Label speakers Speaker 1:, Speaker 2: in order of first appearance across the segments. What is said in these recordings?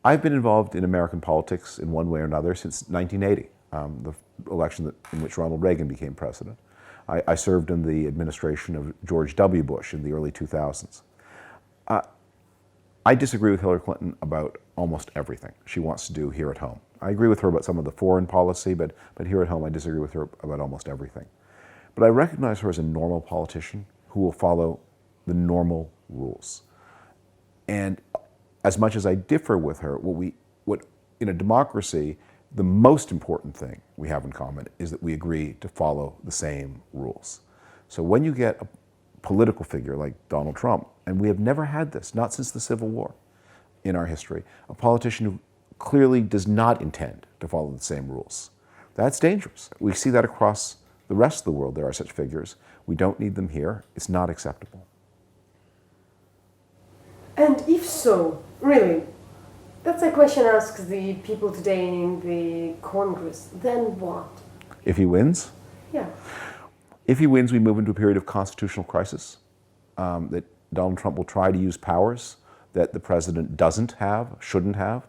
Speaker 1: I've been involved in American politics in one way or another since 1980, the election in which Ronald Reagan became president. I served in the administration of George W. Bush in the early 2000s. I disagree with Hillary Clinton about almost everything she wants to do here at home. I agree with her about some of the foreign policy, but here at home I disagree with her about almost everything. But I recognize her as a normal politician who will follow the normal rules. And as much as I differ with her, what in a democracy, the most important thing we have in common is that we agree to follow the same rules. So when you get a political figure like Donald Trump, and we have never had this, not since the Civil War in our history, a politician who clearly does not intend to follow the same rules, that's dangerous. We see that across the rest of the world. There are such figures. We don't need them here. It's not acceptable.
Speaker 2: And if so, really, that's a question asked the people today in the Congress, then what?
Speaker 1: If he wins?
Speaker 2: Yeah.
Speaker 1: If he wins, we move into a period of constitutional crisis, that Donald Trump will try to use powers that the president doesn't have, shouldn't have,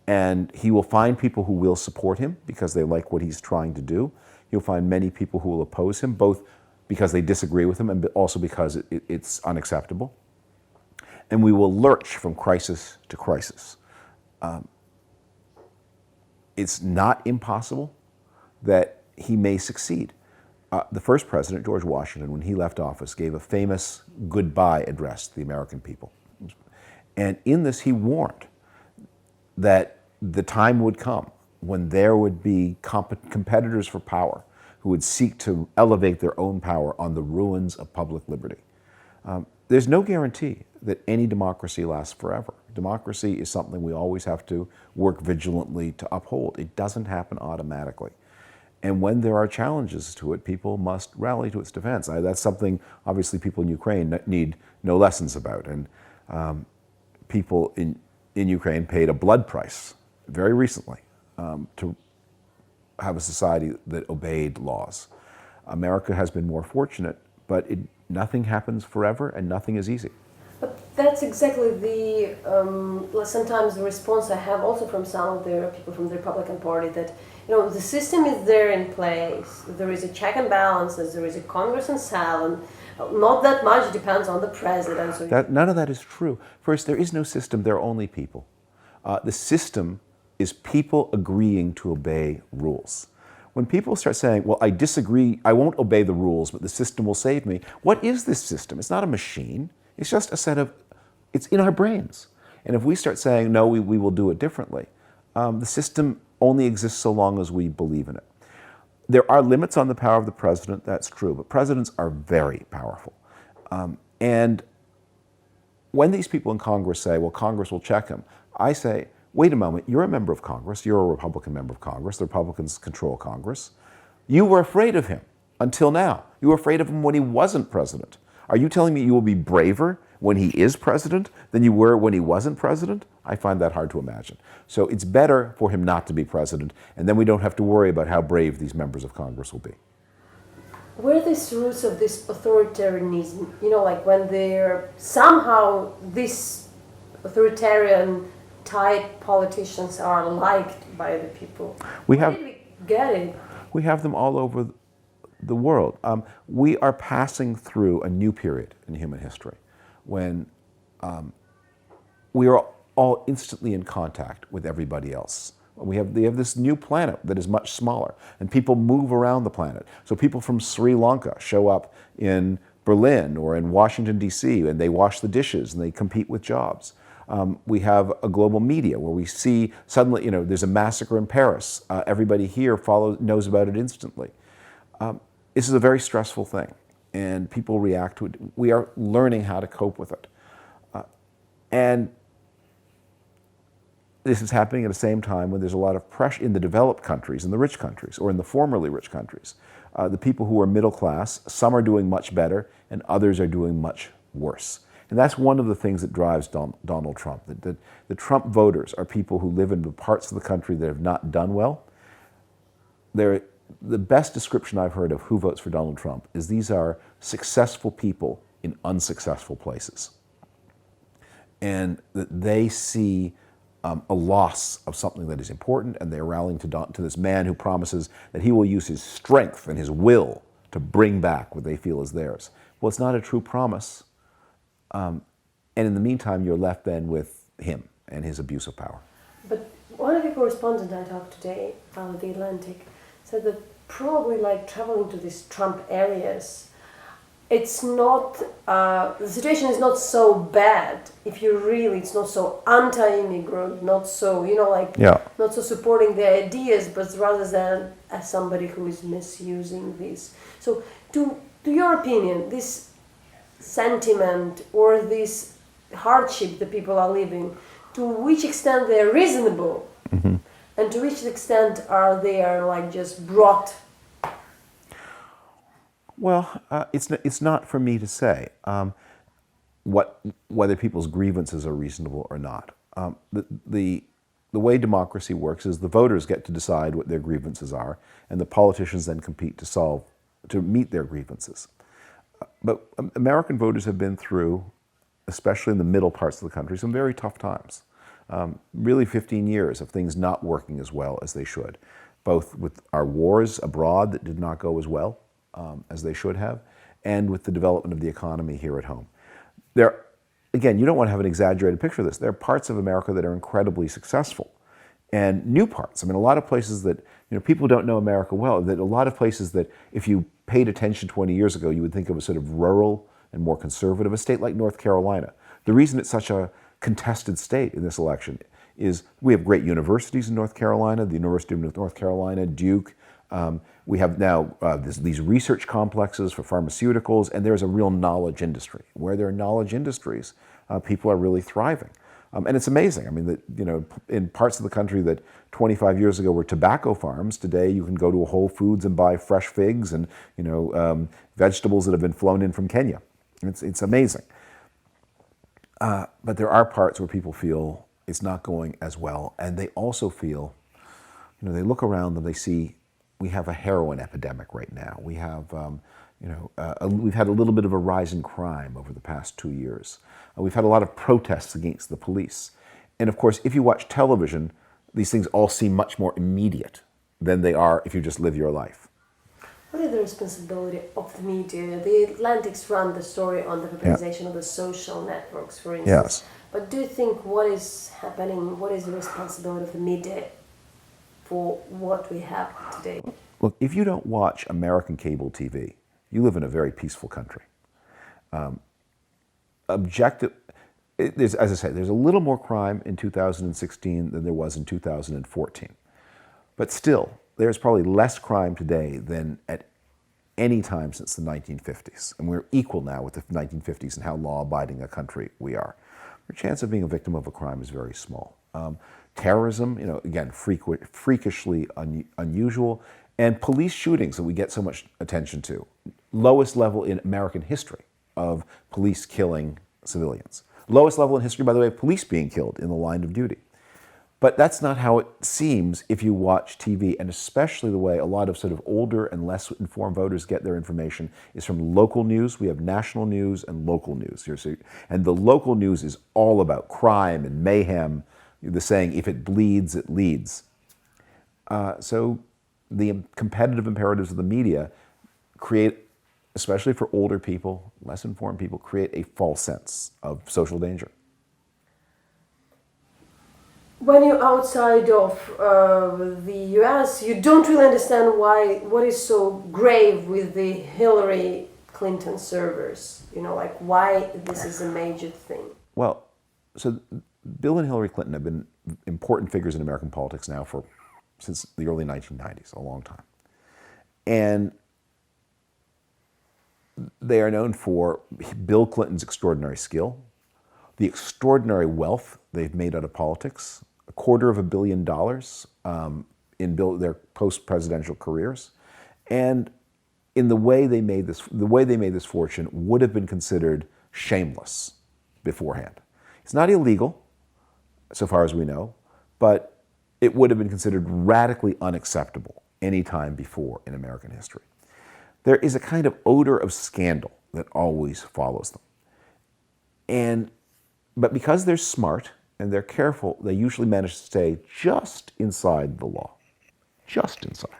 Speaker 1: and he will find people who will support him because they like what he's trying to do. He'll find many people who will oppose him, both because they disagree with him and also because it's unacceptable. And we will lurch from crisis to crisis. It's not impossible that he may succeed. The first president, George Washington, when he left office, gave a famous goodbye address to the American people. And in this, he warned that the time would come when there would be competitors for power who would seek to elevate their own power on the ruins of public liberty. There's no guarantee that any democracy lasts forever. Democracy is something we always have to work vigilantly to uphold. It doesn't happen automatically. And when there are challenges to it, people must rally to its defense. That's something, obviously, people in Ukraine need no lessons about. And people in Ukraine paid a blood price very recently to have a society that obeyed laws. America has been more fortunate, but nothing happens forever and nothing is easy.
Speaker 2: But that's exactly the, sometimes the response I have also from some of the people from the Republican Party that, the system is there in place, there is a check and balances, there is a Congress and Senate, and not that much depends on the president. So
Speaker 1: none of that is true. First, there is no system, there are only people. The system is people agreeing to obey rules. When people start saying, well, I disagree, I won't obey the rules, but the system will save me. What is this system? It's not a machine. It's just a set of, it's in our brains. And if we start saying, no, we will do it differently, the system only exists so long as we believe in it. There are limits on the power of the president, that's true, but presidents are very powerful. And when these people in Congress say, well, Congress will check him, I say, wait a moment, you're a member of Congress, you're a Republican member of Congress, the Republicans control Congress. You were afraid of him until now. You were afraid of him when he wasn't president. Are you telling me you will be braver when he is president than you were when he wasn't president? I find that hard to imagine. So it's better for him not to be president, and then we don't have to worry about how brave these members of Congress will be.
Speaker 2: Where are these roots of this authoritarianism? Like when they're somehow this authoritarian type politicians are liked by the people. Where did we get it?
Speaker 1: We have them all over the world. We are passing through a new period in human history when we are all instantly in contact with everybody else. They have this new planet that is much smaller, and people move around the planet. So people from Sri Lanka show up in Berlin or in Washington, D.C., and they wash the dishes and they compete with jobs. We have a global media where we see suddenly, there's a massacre in Paris. Everybody here knows about it instantly. This is a very stressful thing, and people react to it. We are learning how to cope with it. And this is happening at the same time when there's a lot of pressure in the developed countries, in the rich countries, or in the formerly rich countries. The people who are middle class, some are doing much better, and others are doing much worse. And that's one of the things that drives Donald Trump. The Trump voters are people who live in the parts of the country that have not done well. The best description I've heard of who votes for Donald Trump is these are successful people in unsuccessful places. And that they see a loss of something that is important, and they're rallying to this man who promises that he will use his strength and his will to bring back what they feel is theirs. Well, it's not a true promise. And in the meantime, you're left then with him and his abuse of power.
Speaker 2: But one of the correspondents I talked today out of the Atlantic said that probably like traveling to these Trump areas, it's not, the situation is not so bad if you really, it's not so anti-immigrant, not so, not so supporting the ideas, but rather than as somebody who is misusing this. So to your opinion, this sentiment or this hardship that people are living, to which extent they're reasonable, and to which extent are they like just brought?
Speaker 1: Well, it's not for me to say whether people's grievances are reasonable or not. The way democracy works is the voters get to decide what their grievances are, and the politicians then compete to meet their grievances. But American voters have been through, especially in the middle parts of the country, some very tough times. Really 15 years of things not working as well as they should, both with our wars abroad that did not go as well as they should have, and with the development of the economy here at home. Again, you don't want to have an exaggerated picture of this. There are parts of America that are incredibly successful, and new parts. I mean, a lot of places that, people don't know America well, that a lot of places that if you paid attention 20 years ago, you would think of a sort of rural and more conservative, a state like North Carolina. The reason it's such a contested state in this election is we have great universities in North Carolina, the University of North Carolina, Duke. We have now these research complexes for pharmaceuticals, and there's a real knowledge industry. Where there are knowledge industries, people are really thriving. And it's amazing. I mean, in parts of the country that 25 years ago were tobacco farms, today you can go to a Whole Foods and buy fresh figs and vegetables that have been flown in from Kenya. It's amazing. But there are parts where people feel it's not going as well, and they also feel, they look around them, they see we have a heroin epidemic right now. We have, we've had a little bit of a rise in crime over the past 2 years. We've had a lot of protests against the police. And of course, if you watch television, these things all seem much more immediate than they are if you just live your life.
Speaker 2: What is the responsibility of the media? The Atlantics run the story on the weaponization of the social networks, for instance.
Speaker 1: Yes.
Speaker 2: But do you think what is happening, what is the responsibility of the media for what we have today?
Speaker 1: Look, if you don't watch American cable TV, you live in a very peaceful country. As I say, there's a little more crime in 2016 than there was in 2014. But still, there's probably less crime today than at any time since the 1950s. And we're equal now with the 1950s and how law-abiding a country we are. Your chance of being a victim of a crime is very small. Terrorism, again, freakishly unusual. And police shootings that we get so much attention to. Lowest level in American history of police killing civilians. Lowest level in history, by the way, of police being killed in the line of duty. But that's not how it seems if you watch TV, and especially the way a lot of sort of older and less informed voters get their information is from local news. We have national news and local news here. And the local news is all about crime and mayhem. The saying, if it bleeds, it leads. So the competitive imperatives of the media create, especially for older people, less informed people, create a false sense of social danger.
Speaker 2: When you're outside of the US, you don't really understand what is so grave with the Hillary Clinton servers. Why this is a major thing.
Speaker 1: Well, so Bill and Hillary Clinton have been important figures in American politics now since the early 1990s, a long time. And they are known for Bill Clinton's extraordinary skill, the extraordinary wealth they've made out of politics, $250 million in their post-presidential careers, and in the way they made this fortune would have been considered shameless beforehand. It's not illegal, so far as we know, but it would have been considered radically unacceptable any time before in American history. There is a kind of odor of scandal that always follows them. But because they're smart and they're careful, they usually manage to stay just inside the law, just inside.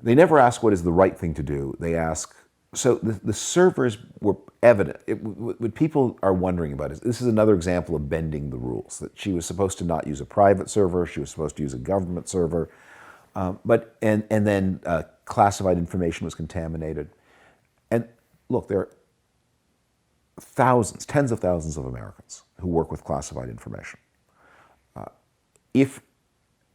Speaker 1: They never ask what is the right thing to do. They ask, so the servers were evident. What people are wondering about is, this is another example of bending the rules, that she was supposed to not use a private server, she was supposed to use a government server, and then classified information was contaminated. And look, there are thousands, tens of thousands of Americans who work with classified information. If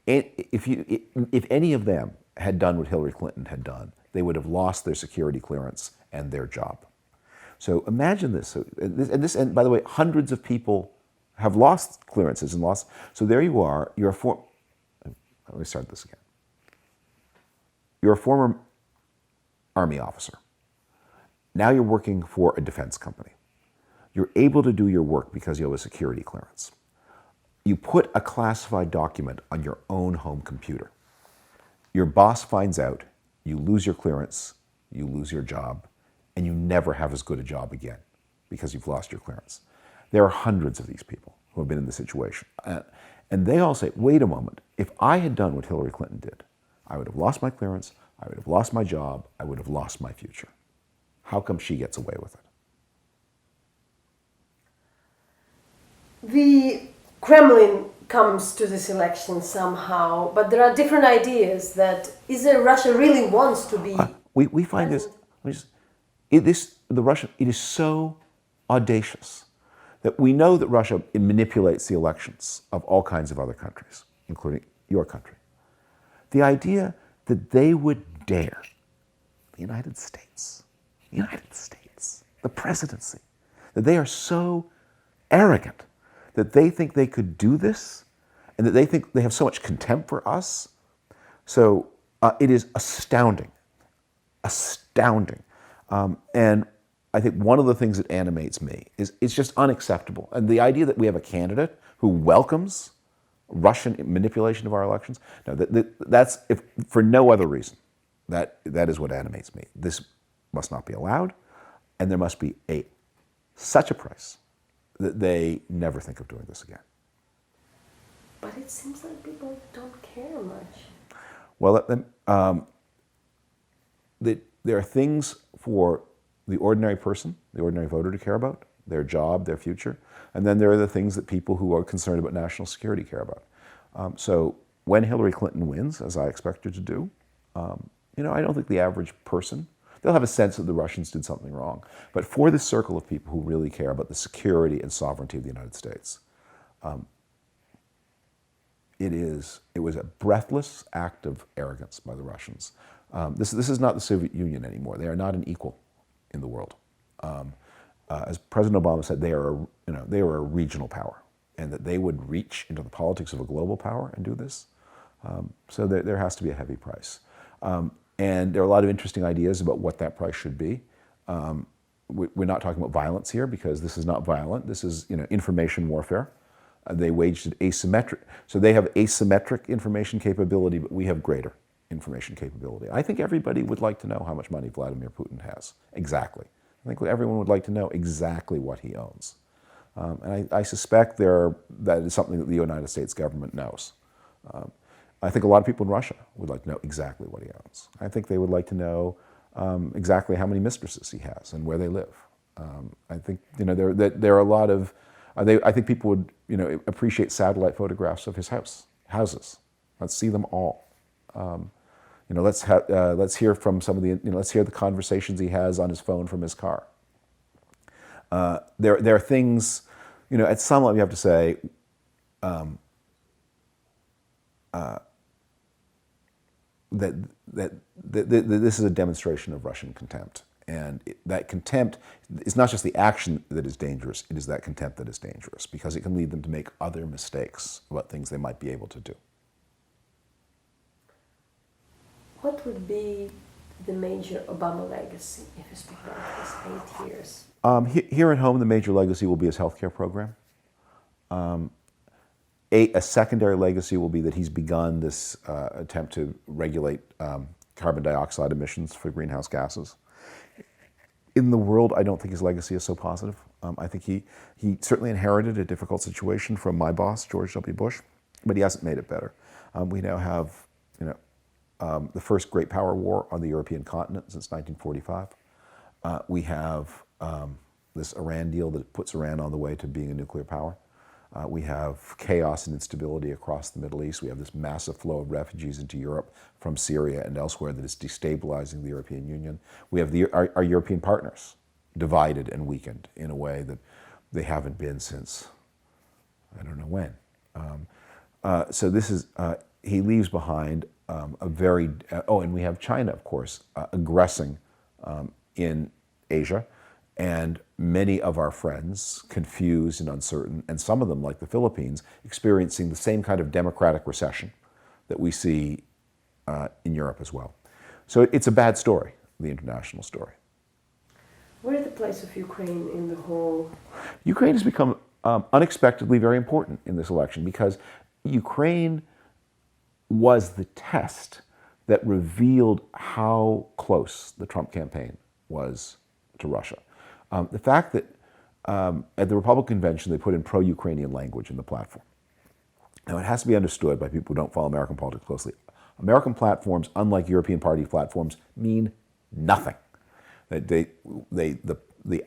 Speaker 1: any of them had done what Hillary Clinton had done, they would have lost their security clearance and their job. So imagine this. And by the way, hundreds of people have lost clearances and lost. So there you are. Let me start this again. You're a former Army officer. Now you're working for a defense company. You're able to do your work because you have a security clearance. You put a classified document on your own home computer. Your boss finds out, you lose your clearance, you lose your job, and you never have as good a job again because you've lost your clearance. There are hundreds of these people who have been in this situation. And they all say, wait a moment, if I had done what Hillary Clinton did, I would have lost my clearance, I would have lost my job, I would have lost my future. How come she gets away with it?
Speaker 2: The Kremlin comes to this election somehow, but there are different ideas that Russia really wants to be.
Speaker 1: We find this, it is so audacious that we know that Russia manipulates the elections of all kinds of other countries, including your country. The idea that they would dare, the United States, the presidency, that they are so arrogant that they think they could do this, and that they think they have so much contempt for us. So it is astounding, astounding. And I think one of the things that animates me is it's just unacceptable. And the idea that we have a candidate who welcomes Russian manipulation of our elections, no, that's for no other reason. That is what animates me. This must not be allowed, and there must be such a price that they never think of doing this again.
Speaker 2: But it seems like people don't care much.
Speaker 1: Well, there are things for the ordinary person, the ordinary voter to care about, their job, their future, and then there are the things that people who are concerned about national security care about. So when Hillary Clinton wins, as I expect her to do, I don't think the average person, they'll have a sense that the Russians did something wrong. But for this circle of people who really care about the security and sovereignty of the United States, it was a breathless act of arrogance by the Russians. This is not the Soviet Union anymore. They are not an equal in the world. As President Obama said, they are a regional power, and that they would reach into the politics of a global power and do this. So there has to be a heavy price. And there are a lot of interesting ideas about what that price should be. We're not talking about violence here, because this is not violent. This is information warfare. They waged it asymmetric. So they have asymmetric information capability, but we have greater information capability. I think everybody would like to know how much money Vladimir Putin has. Exactly. I think everyone would like to know exactly what he owns. And I suspect that is something that the United States government knows. I think a lot of people in Russia would like to know exactly what he owns. I think they would like to know exactly how many mistresses he has and where they live. I think there are a lot of. I think people would appreciate satellite photographs of his houses. Let's see them all. Let's hear from some of the. Let's hear the conversations he has on his phone from his car. There are things. At some level you have to say. That this is a demonstration of Russian contempt. And that contempt is not just the action that is dangerous, it is that contempt that is dangerous, because it can lead them to make other mistakes about things they might be able to do.
Speaker 2: What would be the major Obama legacy, if you speak about his 8 years?
Speaker 1: Here at home, the major legacy will be his healthcare program. A secondary legacy will be that he's begun this attempt to regulate carbon dioxide emissions for greenhouse gases. In the world, I don't think his legacy is so positive. I think he certainly inherited a difficult situation from my boss, George W. Bush, but he hasn't made it better. We now have, the first great power war on the European continent since 1945. We have this Iran deal that puts Iran on the way to being a nuclear power. We have chaos and instability across the Middle East. We have this massive flow of refugees into Europe from Syria and elsewhere that is destabilizing the European Union. We have our European partners divided and weakened in a way that they haven't been since, I don't know when. So this is, he leaves behind a very, and we have China, of course, aggressing in Asia, and many of our friends confused and uncertain, and some of them, like the Philippines, experiencing the same kind of democratic recession that we see in Europe as well. So it's a bad story, the international story.
Speaker 2: Where is the place of Ukraine in the whole?
Speaker 1: Ukraine has become unexpectedly very important in this election because Ukraine was the test that revealed how close the Trump campaign was to Russia. The fact that at the Republican convention they put in pro-Ukrainian language in the platform. Now it has to be understood by people who don't follow American politics closely. American platforms, unlike European party platforms, mean nothing. The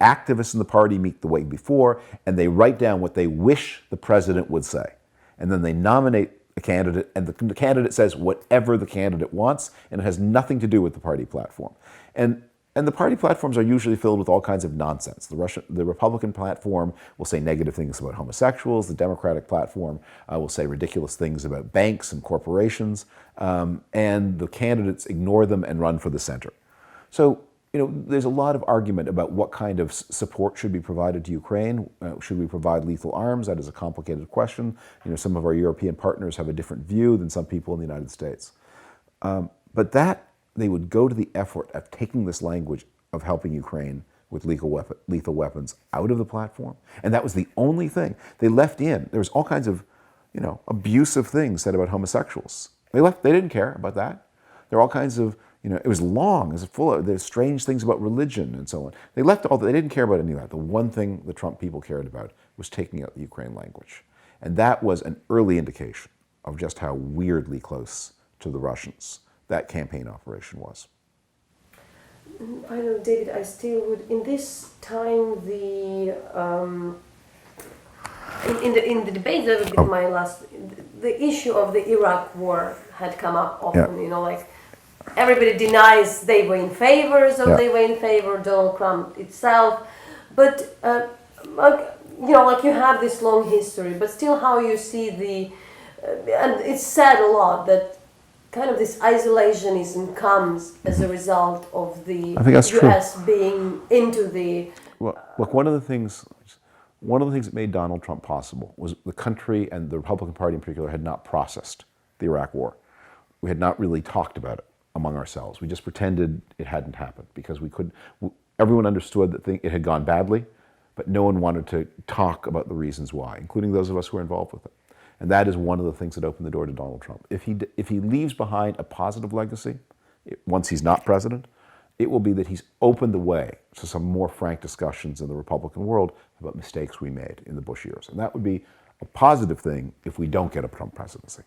Speaker 1: activists in the party meet the way before and they write down what they wish the president would say. And then they nominate a candidate and the candidate says whatever the candidate wants and it has nothing to do with the party platform. And the party platforms are usually filled with all kinds of nonsense. The Republican platform will say negative things about homosexuals. The Democratic platform will say ridiculous things about banks and corporations. And the candidates ignore them and run for the center. So, there's a lot of argument about what kind of support should be provided to Ukraine. Should we provide lethal arms? That is a complicated question. Some of our European partners have a different view than some people in the United States. But that they would go to the effort of taking this language of helping Ukraine with lethal weapons out of the platform. And that was the only thing they left in. There was all kinds of, abusive things said about homosexuals. They didn't care about that. There are all kinds of, it was long, it was full of, there's strange things about religion and so on. They left all that, they didn't care about any of that. The one thing the Trump people cared about was taking out the Ukraine language. And that was an early indication of just how weirdly close to the Russians that campaign operation was.
Speaker 2: I know, David, I still would, in this time, in the debate that would be my last, the issue of the Iraq war had come up often, everybody denies they were in favor, so they were in favor, Donald Trump itself, but you have this long history, but still how you see and it's said a lot that kind of this isolationism comes as a result of the U.S. being into the...
Speaker 1: Well, look, one of the things that made Donald Trump possible was the country and the Republican Party in particular had not processed the Iraq war. We had not really talked about it among ourselves. We just pretended it hadn't happened because everyone understood that it had gone badly, but no one wanted to talk about the reasons why, including those of us who were involved with it. And that is one of the things that opened the door to Donald Trump. If he leaves behind a positive legacy, once he's not president, it will be that he's opened the way to some more frank discussions in the Republican world about mistakes we made in the Bush years. And that would be a positive thing if we don't get a Trump presidency.